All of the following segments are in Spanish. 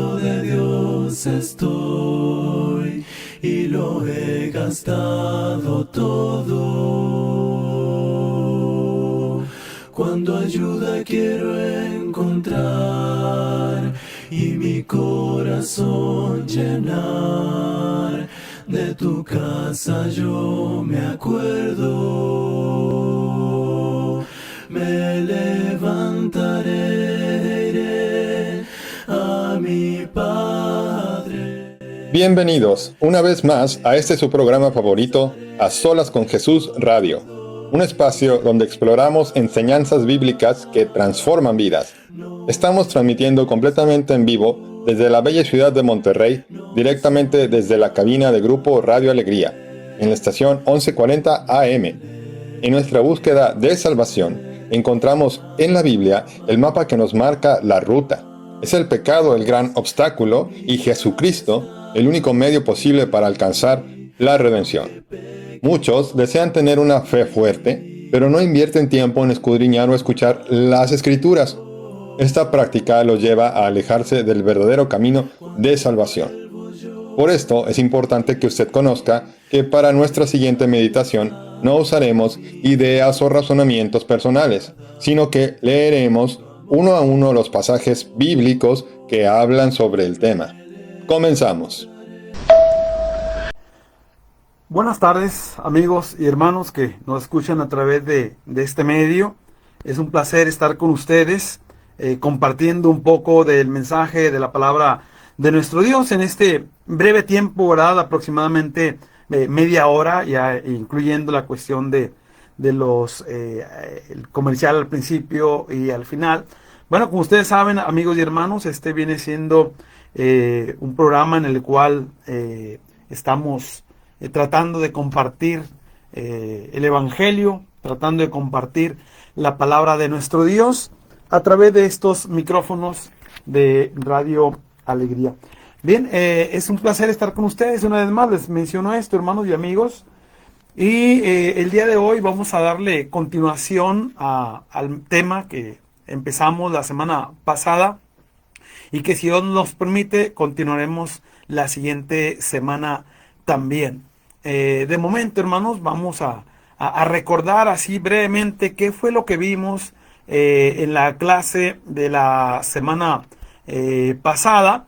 lado de Dios estoy y lo he gastado todo. Cuando ayuda quiero encontrar y mi corazón llenar, de tu casa yo me acuerdo. Me levantaré, iré a mi Padre. Bienvenidos una vez más a este su programa favorito, A Solas con Jesús Radio, un espacio donde exploramos enseñanzas bíblicas que transforman vidas. Estamos transmitiendo completamente en vivo desde la bella ciudad de Monterrey, directamente desde la cabina de Grupo Radio Alegría, en la estación 1140 AM. En nuestra búsqueda de salvación, encontramos en la Biblia el mapa que nos marca la ruta. Es el pecado el gran obstáculo y Jesucristo el único medio posible para alcanzar la redención. Muchos desean tener una fe fuerte, pero no invierten tiempo en escudriñar o escuchar las Escrituras. Esta práctica los lleva a alejarse del verdadero camino de salvación. Por esto es importante que usted conozca que para nuestra siguiente meditación no usaremos ideas o razonamientos personales, sino que leeremos uno a uno los pasajes bíblicos que hablan sobre el tema. Comenzamos. Buenas tardes, amigos y hermanos que nos escuchan a través de este medio. Es un placer estar con ustedes, compartiendo un poco del mensaje de la palabra de nuestro Dios en este breve tiempo, ¿verdad? Aproximadamente media hora, ya incluyendo la cuestión de los el comercial al principio y al final. Bueno, como ustedes saben, amigos y hermanos, este viene siendo un programa en el cual estamos tratando de compartir el Evangelio, tratando de compartir la palabra de nuestro Dios a través de estos micrófonos de Radio Alegría. Bien, es un placer estar con ustedes. Una vez más les menciono esto, hermanos y amigos. Y el día de hoy vamos a darle continuación al tema que empezamos la semana pasada y que, si Dios nos permite, continuaremos la siguiente semana también. De momento, hermanos, vamos a recordar así brevemente qué fue lo que vimos en la clase de la semana pasada.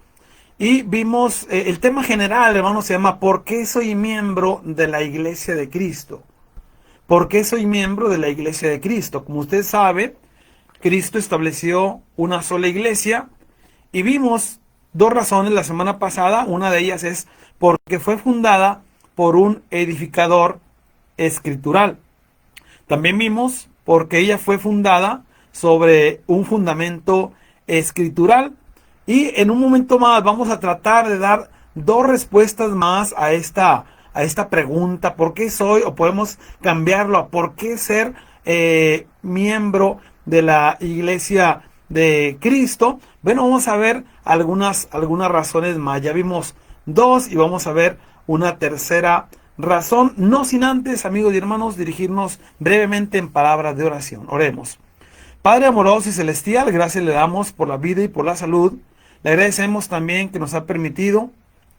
Y vimos el tema general, hermanos, se llama ¿por qué soy miembro de la Iglesia de Cristo? ¿Por qué soy miembro de la Iglesia de Cristo? Como usted sabe, Cristo estableció una sola iglesia y vimos dos razones la semana pasada. Una de ellas es porque fue fundada por un edificador escritural. También vimos porque ella fue fundada sobre un fundamento escritural. Y en un momento más vamos a tratar de dar dos respuestas más a esta pregunta. ¿Por qué soy? O podemos cambiarlo a ¿por qué ser miembro de la Iglesia de Cristo? Bueno, vamos a ver algunas razones más. Ya vimos dos y vamos a ver una tercera razón. No sin antes, amigos y hermanos, dirigirnos brevemente en palabras de oración. Oremos. Padre amoroso y celestial, gracias le damos por la vida y por la salud. Le agradecemos también que nos ha permitido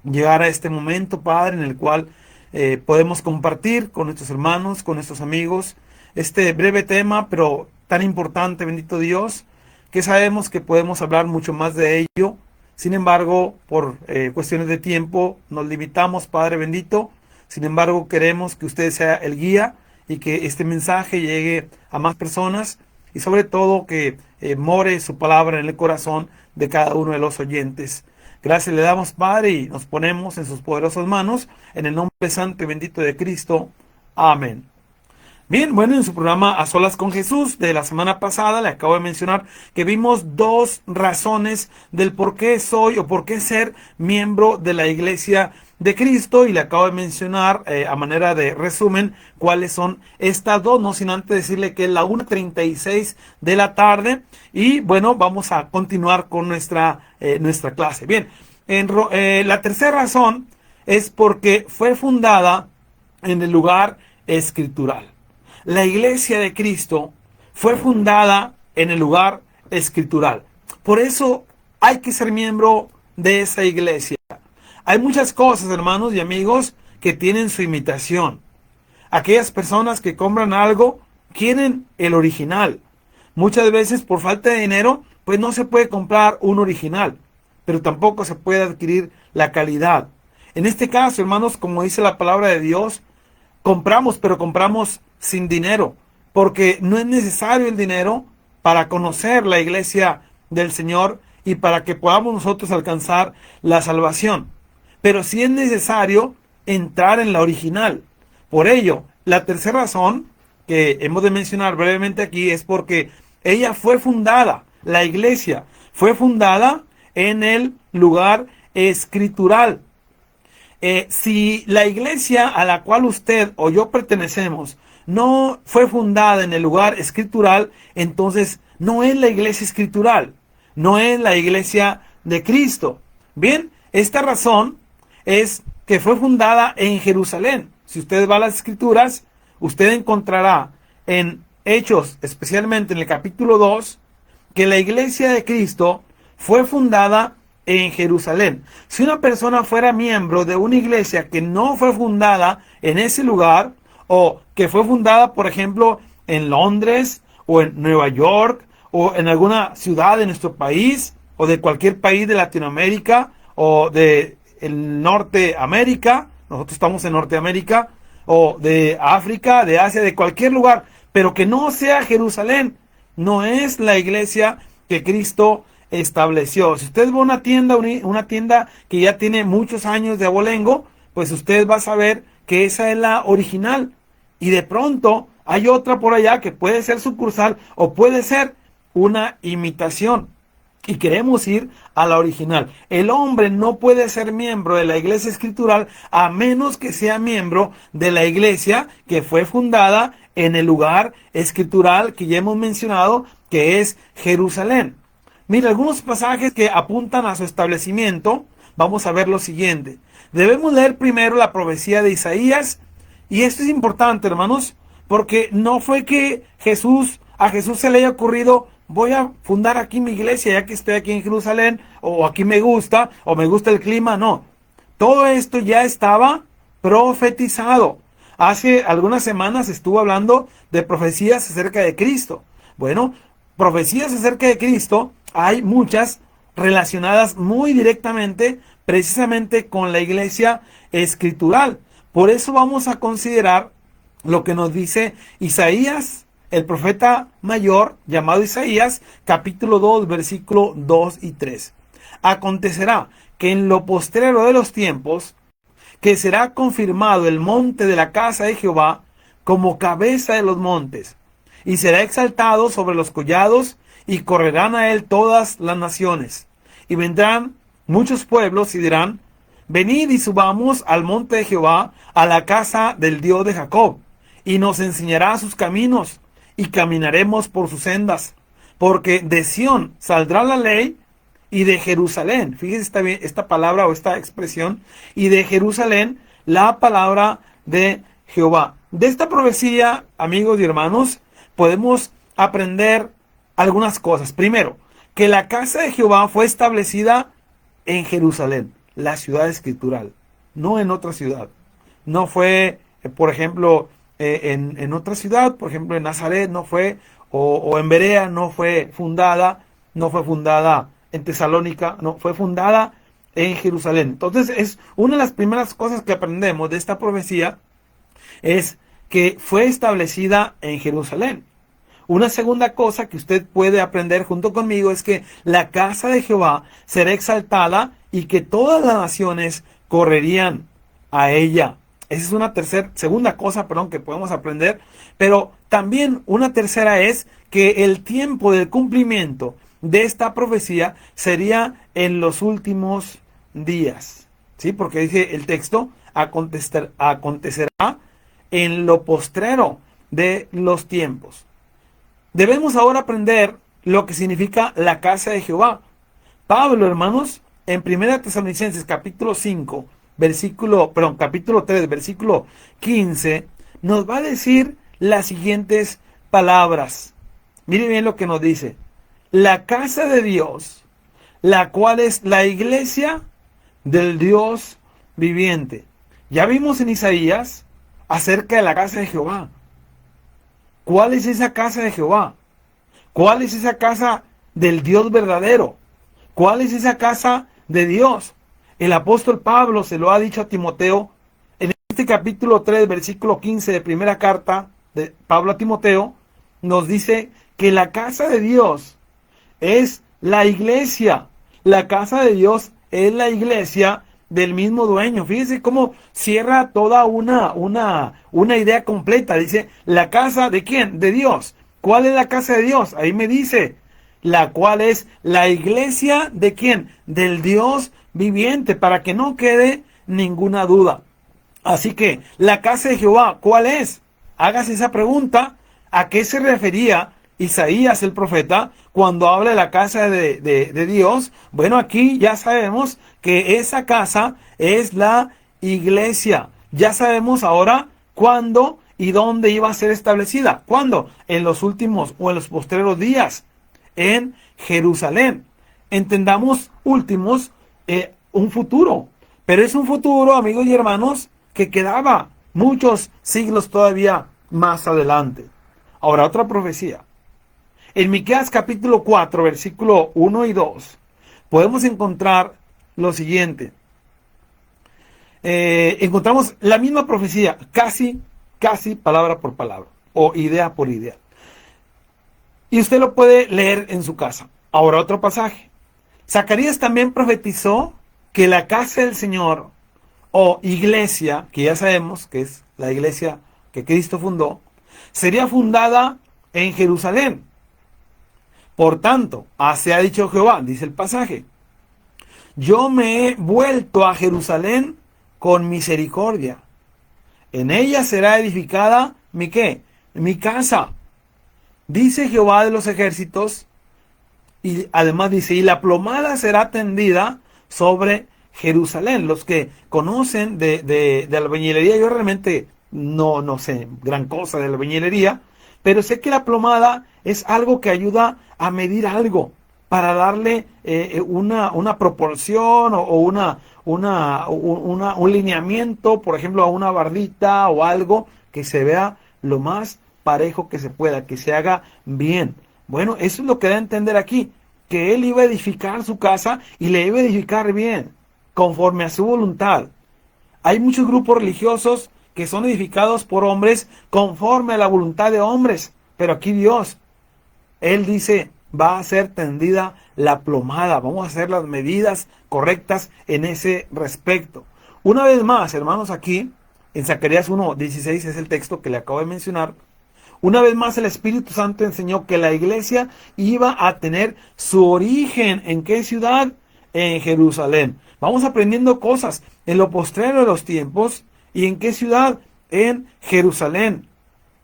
llegar a este momento, Padre, en el cual podemos compartir con nuestros hermanos, con nuestros amigos, este breve tema, pero tan importante, bendito Dios, que sabemos que podemos hablar mucho más de ello. Sin embargo, por cuestiones de tiempo, nos limitamos, Padre bendito. Sin embargo, queremos que usted sea el guía y que este mensaje llegue a más personas y sobre todo que more su palabra en el corazón de cada uno de los oyentes. Gracias le damos, Padre, y nos ponemos en sus poderosas manos, en el nombre santo y bendito de Cristo. Amén. Bien, bueno, en su programa A Solas con Jesús de la semana pasada le acabo de mencionar que vimos dos razones del por qué soy o por qué ser miembro de la Iglesia de Cristo, y le acabo de mencionar a manera de resumen cuáles son estas dos, no sin antes decirle que es la 1:36 de la tarde y bueno, vamos a continuar con nuestra clase. Bien, la tercera razón es porque fue fundada en el lugar escritural. La Iglesia de Cristo fue fundada en el lugar escritural. Por eso hay que ser miembro de esa iglesia. Hay muchas cosas, hermanos y amigos, que tienen su imitación. Aquellas personas que compran algo quieren el original. Muchas veces por falta de dinero, pues no se puede comprar un original, pero tampoco se puede adquirir la calidad. En este caso, hermanos, como dice la palabra de Dios, compramos, pero compramos sin dinero, porque no es necesario el dinero para conocer la iglesia del Señor y para que podamos nosotros alcanzar la salvación. Pero sí es necesario entrar en la original. Por ello, la tercera razón que hemos de mencionar brevemente aquí es porque ella fue fundada, la iglesia fue fundada en el lugar escritural. Si la iglesia a la cual usted o yo pertenecemos no fue fundada en el lugar escritural, entonces no es la iglesia escritural, no es la iglesia de Cristo. Bien, esta razón es que fue fundada en Jerusalén. Si usted va a las escrituras, usted encontrará en Hechos, especialmente en el capítulo 2, que la iglesia de Cristo fue fundada en Jerusalén. Si una persona fuera miembro de una iglesia que no fue fundada en ese lugar, o que fue fundada, por ejemplo, en Londres, o en Nueva York, o en alguna ciudad de nuestro país, o de cualquier país de Latinoamérica, o de el Norteamérica, nosotros estamos en Norteamérica, o de África, de Asia, de cualquier lugar, pero que no sea Jerusalén, no es la iglesia que Cristo estableció. Si usted va a una tienda que ya tiene muchos años de abolengo, pues usted va a saber que esa es la original. Y de pronto hay otra por allá que puede ser sucursal o puede ser una imitación. Y queremos ir a la original. El hombre no puede ser miembro de la iglesia escritural a menos que sea miembro de la iglesia que fue fundada en el lugar escritural que ya hemos mencionado, que es Jerusalén. Mira, algunos pasajes que apuntan a su establecimiento, vamos a ver lo siguiente. Debemos leer primero la profecía de Isaías, y esto es importante, hermanos, porque no fue que a Jesús se le haya ocurrido, voy a fundar aquí mi iglesia ya que estoy aquí en Jerusalén, o aquí me gusta, o me gusta el clima, no. Todo esto ya estaba profetizado. Hace algunas semanas estuvo hablando de profecías acerca de Cristo. Bueno, profecías acerca de Cristo hay muchas relacionadas muy directamente precisamente con la iglesia escritural. Por eso vamos a considerar lo que nos dice Isaías, el profeta mayor llamado Isaías, capítulo 2, versículo 2 y 3. Acontecerá que en lo postrero de los tiempos, que será confirmado el monte de la casa de Jehová como cabeza de los montes, y será exaltado sobre los collados, y correrán a él todas las naciones. Y vendrán muchos pueblos y dirán, venid y subamos al monte de Jehová, a la casa del Dios de Jacob, y nos enseñará sus caminos, y caminaremos por sus sendas. Porque de Sión saldrá la ley, y de Jerusalén, fíjese esta palabra o esta expresión, y de Jerusalén la palabra de Jehová. De esta profecía, amigos y hermanos, podemos aprender algunas cosas. Primero, que la casa de Jehová fue establecida en Jerusalén, la ciudad escritural, no en otra ciudad. No fue, por ejemplo, en otra ciudad, por ejemplo en Nazaret no fue, o en Berea no fue fundada en Tesalónica, no, fue fundada en Jerusalén. Entonces es una de las primeras cosas que aprendemos de esta profecía, es que fue establecida en Jerusalén. Una segunda cosa que usted puede aprender junto conmigo es que la casa de Jehová será exaltada y que todas las naciones correrían a ella. Esa es una segunda cosa, que podemos aprender. Pero también una tercera es que el tiempo del cumplimiento de esta profecía sería en los últimos días. ¿Sí? Porque dice el texto, acontecerá en lo postrero de los tiempos. Debemos ahora aprender lo que significa la casa de Jehová. Pablo, hermanos, en 1 Tesalonicenses capítulo 3, versículo 15, nos va a decir las siguientes palabras. Mire bien lo que nos dice. La casa de Dios, la cual es la iglesia del Dios viviente. Ya vimos en Isaías acerca de la casa de Jehová. ¿Cuál es esa casa de Jehová? ¿Cuál es esa casa del Dios verdadero? ¿Cuál es esa casa de Dios? El apóstol Pablo se lo ha dicho a Timoteo en este capítulo 3, versículo 15 de primera carta de Pablo a Timoteo. Nos dice que la casa de Dios es la iglesia. La casa de Dios es la iglesia del mismo dueño. Fíjense cómo cierra toda una idea completa. Dice, ¿la casa de quién? De Dios. ¿Cuál es la casa de Dios? Ahí me dice, la cual es la iglesia de quién? Del Dios viviente, para que no quede ninguna duda. Así que, la casa de Jehová, ¿cuál es? Hágase esa pregunta. ¿A qué se refería Isaías el profeta cuando habla de la casa de Dios? Bueno, aquí ya sabemos que esa casa es la iglesia. Ya sabemos ahora cuándo y dónde iba a ser establecida. ¿Cuándo? En los últimos o en los postreros días. En Jerusalén. Entendamos últimos, un futuro. Pero es un futuro, amigos y hermanos, que quedaba muchos siglos todavía más adelante. Ahora, otra profecía. En Miqueas capítulo 4, versículo 1 y 2, podemos encontrar lo siguiente. Encontramos la misma profecía, casi palabra por palabra, o idea por idea. Y usted lo puede leer en su casa. Ahora otro pasaje. Zacarías también profetizó que la casa del Señor, o iglesia, que ya sabemos que es la iglesia que Cristo fundó, sería fundada en Jerusalén. Por tanto, así ha dicho Jehová, dice el pasaje, yo me he vuelto a Jerusalén con misericordia. En ella será edificada mi ¿qué? Mi casa. Dice Jehová de los ejércitos, y además dice, y la plomada será tendida sobre Jerusalén. Los que conocen de albañilería, yo realmente no sé gran cosa de albañilería, pero sé que la plomada es algo que ayuda a medir algo, para darle una proporción o un lineamiento, por ejemplo, a una bardita o algo que se vea lo más parejo que se pueda, que se haga bien. Bueno, eso es lo que da a entender aquí, que él iba a edificar su casa y le iba a edificar bien, conforme a su voluntad. Hay muchos grupos religiosos que son edificados por hombres conforme a la voluntad de hombres, pero aquí Dios, Él dice, va a ser tendida la plomada, vamos a hacer las medidas correctas en ese respecto. Una vez más, hermanos, aquí en Zacarías 1:16 es el texto que le acabo de mencionar. Una vez más el Espíritu Santo enseñó que la iglesia iba a tener su origen. ¿En qué ciudad? En Jerusalén. Vamos aprendiendo cosas en lo postrero de los tiempos. ¿Y en qué ciudad? En Jerusalén.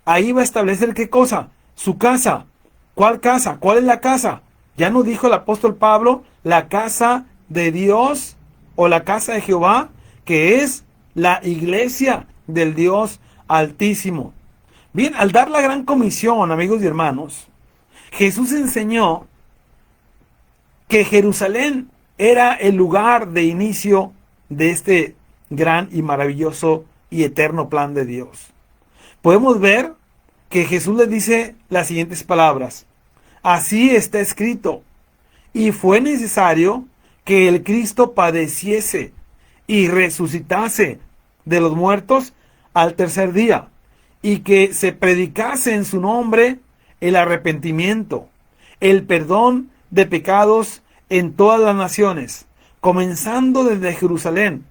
Ahí va a establecer ¿qué cosa? Su casa. ¿Cuál casa? ¿Cuál es la casa? Ya nos dijo el apóstol Pablo, la casa de Dios o la casa de Jehová, que es la iglesia del Dios Altísimo. Bien, al dar la gran comisión, amigos y hermanos, Jesús enseñó que Jerusalén era el lugar de inicio de este gran y maravilloso y eterno plan de Dios. Podemos ver que Jesús les dice las siguientes palabras. Así está escrito, y fue necesario que el Cristo padeciese y resucitase de los muertos al tercer día, y que se predicase en su nombre el arrepentimiento, el perdón de pecados en todas las naciones, comenzando desde Jerusalén.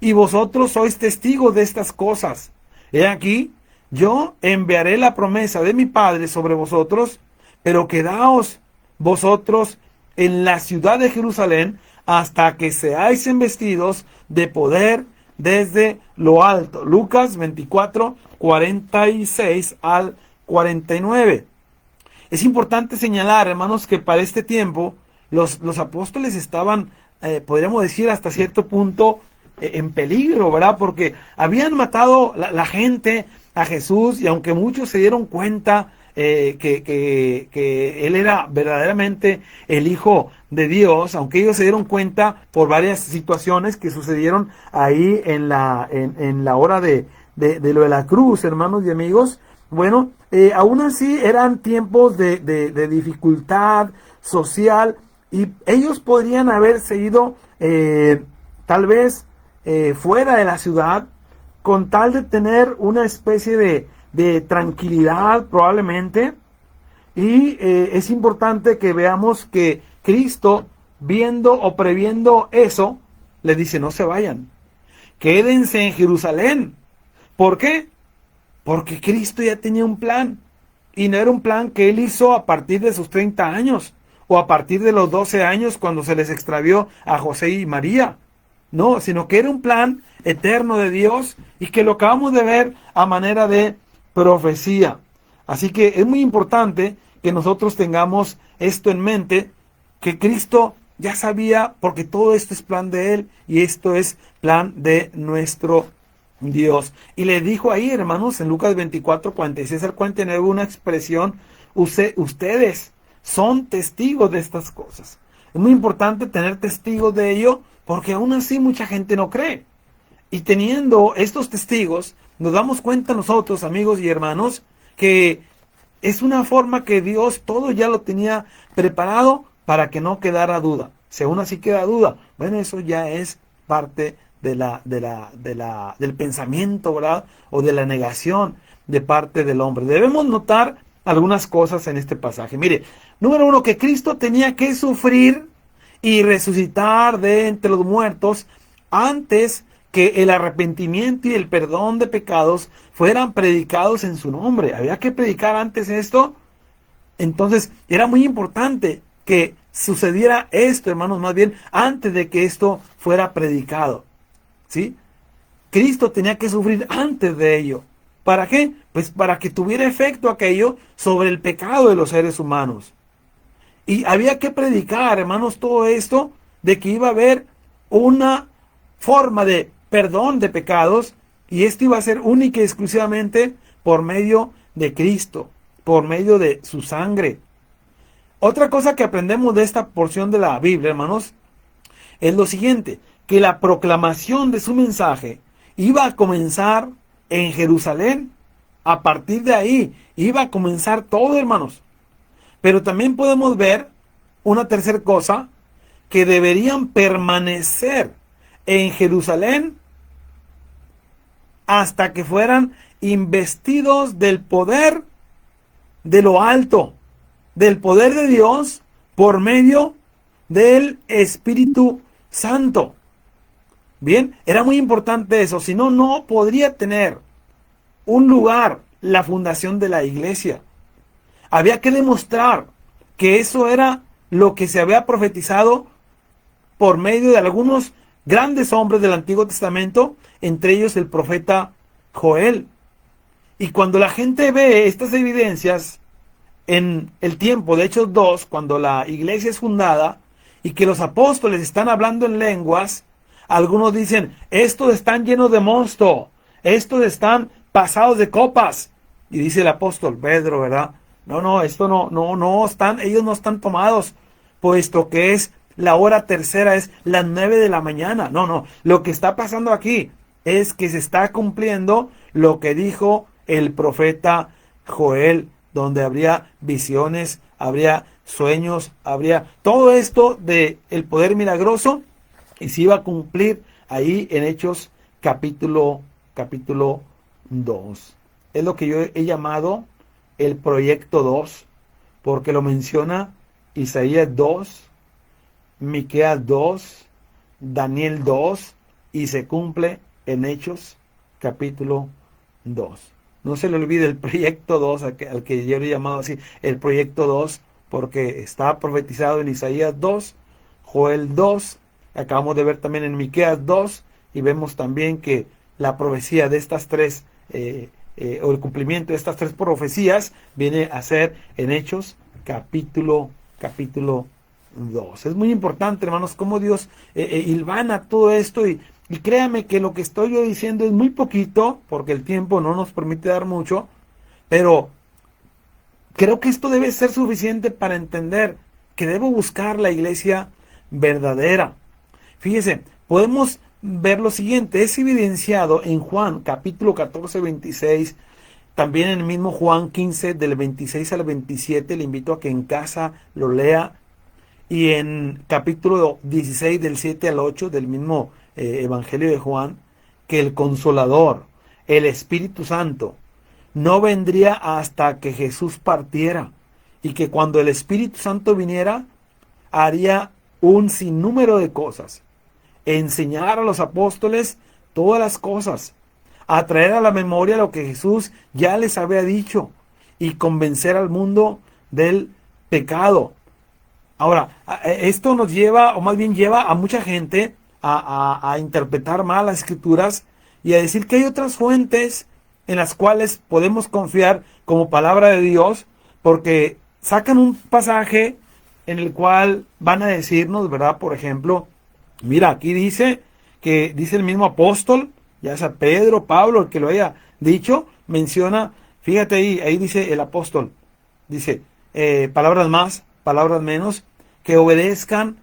Y vosotros sois testigos de estas cosas. He aquí, yo enviaré la promesa de mi Padre sobre vosotros, pero quedaos vosotros en la ciudad de Jerusalén hasta que seáis investidos de poder desde lo alto. Lucas 24, 46 al 49. Es importante señalar, hermanos, que para este tiempo los apóstoles estaban, podríamos decir hasta cierto punto, en peligro, ¿verdad? Porque habían matado la gente a Jesús, y aunque muchos se dieron cuenta que él era verdaderamente el Hijo de Dios, aunque ellos se dieron cuenta por varias situaciones que sucedieron ahí en la hora de lo de la cruz, hermanos y amigos. Bueno, aún así eran tiempos de dificultad social y ellos podrían haber seguido tal vez fuera de la ciudad con tal de tener una especie de tranquilidad probablemente. Y es importante que veamos que Cristo, viendo o previendo eso, le dice: no se vayan, quédense en Jerusalén. ¿Por qué? Porque Cristo ya tenía un plan, y no era un plan que él hizo a partir de sus 30 años, o a partir de los 12 años cuando se les extravió a José y María. No, sino que era un plan eterno de Dios, y que lo acabamos de ver a manera de profecía. Así que es muy importante que nosotros tengamos esto en mente, que Cristo ya sabía, porque todo esto es plan de Él, y esto es plan de nuestro Dios. Y le dijo ahí, hermanos, en Lucas 24, 46 al 49, una expresión: ustedes son testigos de estas cosas. Es muy importante tener testigos de ello, porque aún así mucha gente no cree. Y teniendo estos testigos, nos damos cuenta nosotros, amigos y hermanos, que es una forma que Dios todo ya lo tenía preparado para que no quedara duda. Si aún así queda duda, bueno, eso ya es parte del pensamiento, ¿verdad? O de la negación de parte del hombre. Debemos notar algunas cosas en este pasaje. Mire, número uno, que Cristo tenía que sufrir y resucitar de entre los muertos antes que el arrepentimiento y el perdón de pecados fueran predicados en su nombre. Había que predicar antes esto. Entonces era muy importante que sucediera esto, hermanos, más bien antes de que esto fuera predicado, ¿sí? Cristo tenía que sufrir antes de ello. ¿Para qué? Pues para que tuviera efecto aquello sobre el pecado de los seres humanos. Y había que predicar, hermanos, todo esto de que iba a haber una forma de perdón de pecados, y esto iba a ser única y exclusivamente por medio de Cristo, por medio de su sangre. Otra cosa que aprendemos de esta porción de la Biblia, hermanos, es lo siguiente: que la proclamación de su mensaje iba a comenzar en Jerusalén. A partir de ahí iba a comenzar todo, hermanos. Pero también podemos ver una tercera cosa: que deberían permanecer en Jerusalén hasta que fueran investidos del poder de lo alto, del poder de Dios por medio del Espíritu Santo. Bien, era muy importante eso, si no, no podría tener un lugar la fundación de la iglesia. Había que demostrar que eso era lo que se había profetizado por medio de algunos grandes hombres del Antiguo Testamento, entre ellos el profeta Joel. Y cuando la gente ve estas evidencias en el tiempo de Hechos 2, cuando la iglesia es fundada y que los apóstoles están hablando en lenguas, algunos dicen: estos están llenos de mosto, estos están pasados de copas. Y dice el apóstol Pedro, ¿verdad? No, esto no están, ellos no están tomados, puesto que es la hora tercera, es las 9 de la mañana. No, lo que está pasando aquí es que se está cumpliendo lo que dijo el profeta Joel, donde habría visiones, habría sueños, habría todo esto de el poder milagroso, y se iba a cumplir ahí en Hechos capítulo 2. Es lo que yo he llamado el proyecto 2, porque lo menciona Isaías 2, Miqueas 2, Daniel 2, y se cumple en Hechos capítulo 2. No se le olvide el proyecto 2, al que yo le he llamado así, el proyecto 2, porque está profetizado en Isaías 2, Joel 2, acabamos de ver también en Miqueas 2, y vemos también que la profecía de estas tres, o el cumplimiento de estas tres profecías, viene a ser en Hechos capítulo 2. Es muy importante, hermanos, cómo Dios hilvana todo esto, y créame que lo que estoy yo diciendo es muy poquito, porque el tiempo no nos permite dar mucho, pero creo que esto debe ser suficiente para entender que debo buscar la iglesia verdadera. Fíjese, podemos ver lo siguiente, es evidenciado en Juan capítulo 14, 26, también en el mismo Juan 15 del 26 al 27, le invito a que en casa lo lea, y en capítulo 16 del 7 al 8 del mismo Evangelio de Juan, que el Consolador, el Espíritu Santo, no vendría hasta que Jesús partiera, y que cuando el Espíritu Santo viniera, haría un sinnúmero de cosas, enseñar a los apóstoles todas las cosas, a traer a la memoria lo que Jesús ya les había dicho, y convencer al mundo del pecado. Ahora, esto nos lleva, o más bien lleva a mucha gente a interpretar mal las Escrituras y a decir que hay otras fuentes en las cuales podemos confiar como palabra de Dios, porque sacan un pasaje en el cual van a decirnos, ¿verdad? Por ejemplo, mira, aquí dice que dice el mismo apóstol, ya sea Pedro, Pablo, el que lo haya dicho, menciona, fíjate ahí dice el apóstol, dice, palabras más, palabras menos, que obedezcan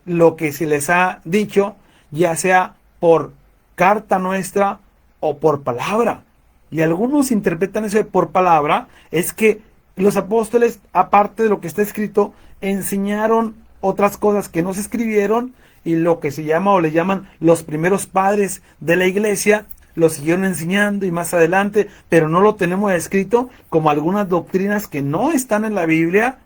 lo que se les ha dicho, ya sea por carta nuestra o por palabra. Y algunos interpretan eso de por palabra, es que los apóstoles, aparte de lo que está escrito, enseñaron otras cosas que no se escribieron, y lo que se llama o le llaman los primeros padres de la iglesia lo siguieron enseñando, y más adelante, pero no lo tenemos escrito, como algunas doctrinas que no están en la Biblia,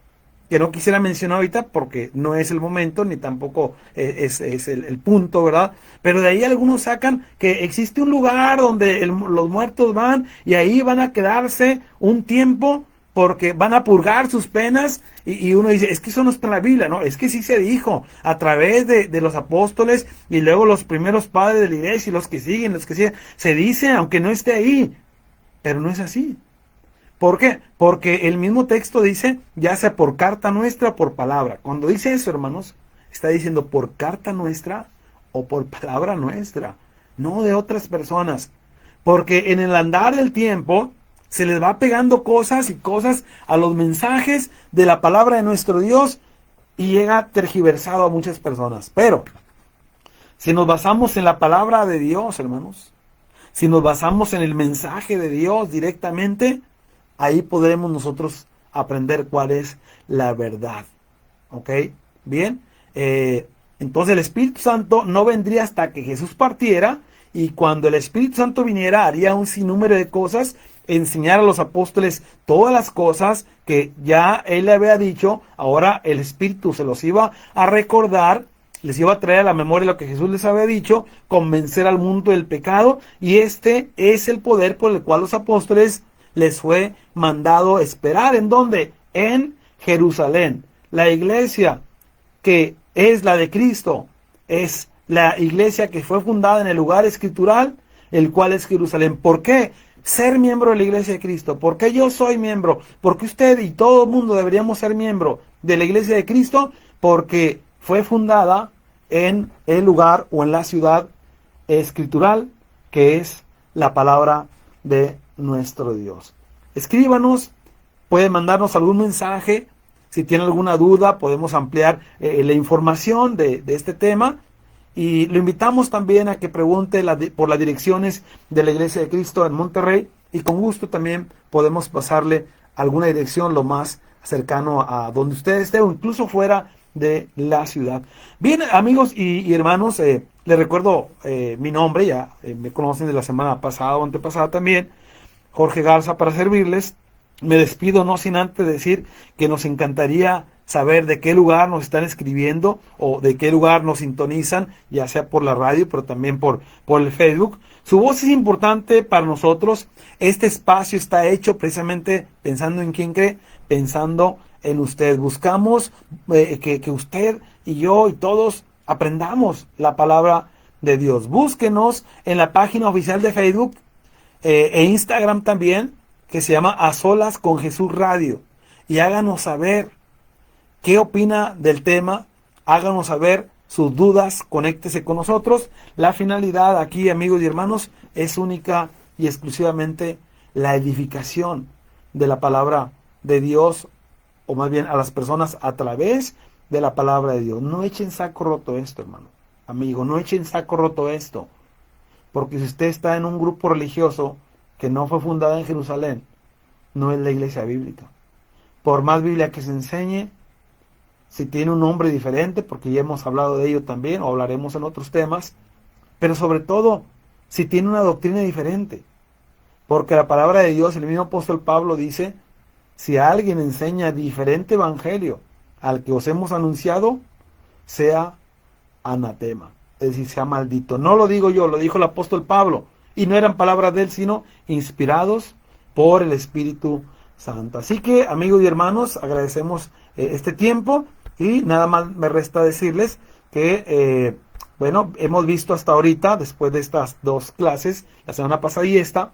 que no quisiera mencionar ahorita porque no es el momento, ni tampoco es el punto, ¿verdad? Pero de ahí algunos sacan que existe un lugar donde los muertos van, y ahí van a quedarse un tiempo porque van a purgar sus penas, y uno dice, es que eso no está en la Biblia, no, es que sí se dijo a través de los apóstoles, y luego los primeros padres de la iglesia, y los que siguen, se dice, aunque no esté ahí, pero no es así. ¿Por qué? Porque el mismo texto dice, ya sea por carta nuestra o por palabra. Cuando dice eso, hermanos, está diciendo por carta nuestra o por palabra nuestra, no de otras personas. Porque en el andar del tiempo se les va pegando cosas y cosas a los mensajes de la palabra de nuestro Dios, y llega tergiversado a muchas personas. Pero si nos basamos en la palabra de Dios, hermanos, si nos basamos en el mensaje de Dios directamente, ahí podremos nosotros aprender cuál es la verdad. ¿Ok? Bien. Entonces el Espíritu Santo no vendría hasta que Jesús partiera, y cuando el Espíritu Santo viniera haría un sinnúmero de cosas, enseñar a los apóstoles todas las cosas que ya él le había dicho. Ahora el Espíritu se los iba a recordar, les iba a traer a la memoria lo que Jesús les había dicho, convencer al mundo del pecado, y este es el poder por el cual los apóstoles les fue mandado esperar. ¿En dónde? En Jerusalén. La iglesia que es la de Cristo es la iglesia que fue fundada en el lugar escritural, el cual es Jerusalén. ¿Por qué ser miembro de la iglesia de Cristo? ¿Por qué yo soy miembro? Porque usted y todo el mundo deberíamos ser miembro de la iglesia de Cristo, porque fue fundada en el lugar o en la ciudad escritural, que es la palabra de nuestro Dios. Escríbanos, pueden mandarnos algún mensaje. Si tiene alguna duda, podemos ampliar la información de este tema. Y lo invitamos también a que pregunte por las direcciones de la Iglesia de Cristo en Monterrey, y con gusto también podemos pasarle alguna dirección lo más cercano a donde usted esté, o incluso fuera de la ciudad. Bien, amigos y hermanos, les recuerdo mi nombre, ya me conocen de la semana pasada o antepasada también, Jorge Garza, para servirles. Me despido no sin antes decir que nos encantaría saber de qué lugar nos están escribiendo o de qué lugar nos sintonizan, ya sea por la radio, pero también por el Facebook. Su voz es importante para nosotros. Este espacio está hecho precisamente pensando en quién cree, pensando en usted. Buscamos que usted y yo y todos aprendamos la palabra de Dios. Búsquenos en la página oficial de Facebook e Instagram también, que se llama A Solas con Jesús Radio, y háganos saber qué opina del tema, háganos saber sus dudas, conéctese con nosotros. La finalidad aquí, amigos y hermanos, es única y exclusivamente la edificación de la palabra de Dios, o más bien a las personas a través de la palabra de Dios. No echen saco roto esto, hermano, amigo, no echen saco roto esto, porque si usted está en un grupo religioso que no fue fundado en Jerusalén, no es la iglesia bíblica. Por más Biblia que se enseñe, si tiene un nombre diferente, porque ya hemos hablado de ello también, o hablaremos en otros temas, pero sobre todo, si tiene una doctrina diferente, porque la palabra de Dios, el mismo apóstol Pablo dice, si alguien enseña diferente evangelio al que os hemos anunciado, sea anatema, es decir, sea maldito. No lo digo yo, lo dijo el apóstol Pablo, y no eran palabras de él, sino inspirados por el Espíritu Santo. Así que, amigos y hermanos, agradecemos este tiempo, y nada más me resta decirles que, bueno, hemos visto hasta ahorita, después de estas dos clases, la semana pasada y esta,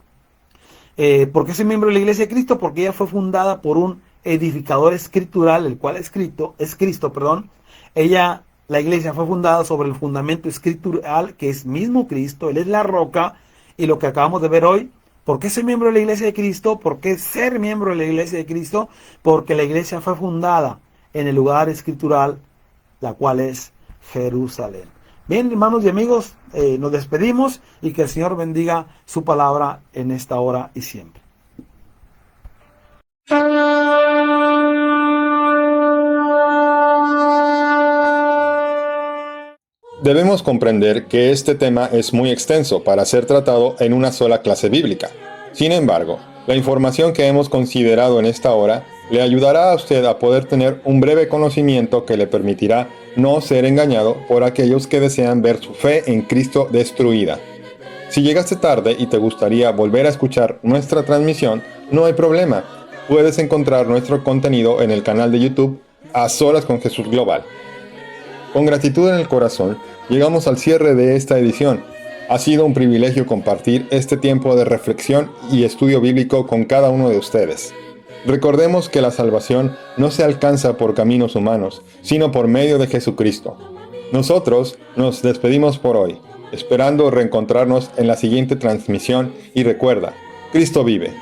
¿por qué soy miembro de la Iglesia de Cristo? Porque ella fue fundada por un edificador escritural, el cual es Cristo, perdón. La iglesia fue fundada sobre el fundamento escritural, que es mismo Cristo, Él es la roca, y lo que acabamos de ver hoy, ¿por qué soy miembro de la Iglesia de Cristo? ¿Por qué ser miembro de la Iglesia de Cristo? Porque la iglesia fue fundada en el lugar escritural, la cual es Jerusalén. Bien, hermanos y amigos, nos despedimos, y que el Señor bendiga su palabra en esta hora y siempre. Debemos comprender que este tema es muy extenso para ser tratado en una sola clase bíblica. Sin embargo, la información que hemos considerado en esta hora le ayudará a usted a poder tener un breve conocimiento que le permitirá no ser engañado por aquellos que desean ver su fe en Cristo destruida. Si llegaste tarde y te gustaría volver a escuchar nuestra transmisión, no hay problema. Puedes encontrar nuestro contenido en el canal de YouTube A Solas con Jesús Global. Con gratitud en el corazón, llegamos al cierre de esta edición. Ha sido un privilegio compartir este tiempo de reflexión y estudio bíblico con cada uno de ustedes. Recordemos que la salvación no se alcanza por caminos humanos, sino por medio de Jesucristo. Nosotros nos despedimos por hoy, esperando reencontrarnos en la siguiente transmisión, y recuerda, Cristo vive.